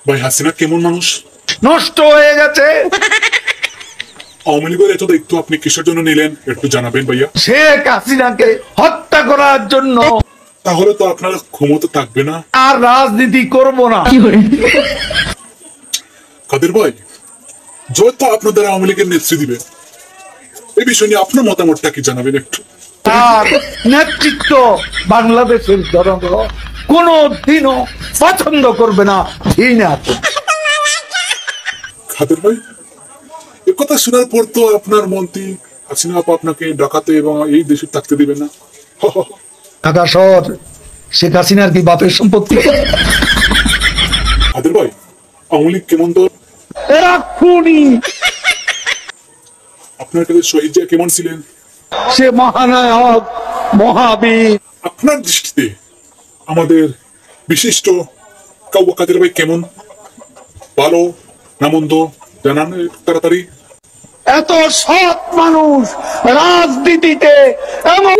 ভাই হাসিনা কেমন মানুষ? নষ্ট হয়ে গেছে। আওয়ামী লীগের এত দায়িত্ব আপনি কিসের জন্য নিলেন একটু জানাবেন ভাইয়া। শেখ হাসিনাকে হত্যা করার জন্য। তাহলে তো আপনার ক্ষমতা থাকবে না। আর রাজনীতি করব না। কাদের ভাই, জয় তো আপনাদের আওয়ামী লীগের নেতৃত্ব দিবে, এই বিষয় নিয়ে আপনার মতামতটা কি জানাবেন একটু। তার নেতৃত্ব বাংলাদেশের জনগণ কোনো দিনও পছন্দ করবে না, ঘৃণা করবে। কাদের ভাই, এ কথা শোনার পর তো আপনার মন্ত্রী হাসিনা আপা আপনাকে ডাকাতে এবং এই দেশে থাকতে দিবেন না। ঢাকা শহর শেখ হাসিনার কি বাপের সম্পত্তি? কাদের ভাই, আওয়ামী লীগ কেমন দল? এরা খুনি। আপনার কাছে শহীদ জিয়া কেমন ছিলেন? সে মহানায়ক, মহাবীর। আপনার দৃষ্টিতে আমাদের বিশিষ্ট কাদের ভাই কেমন, ভালো না মন্দ জানান তাড়াতাড়ি। এত সৎ মানুষ রাজনীতিতে এমন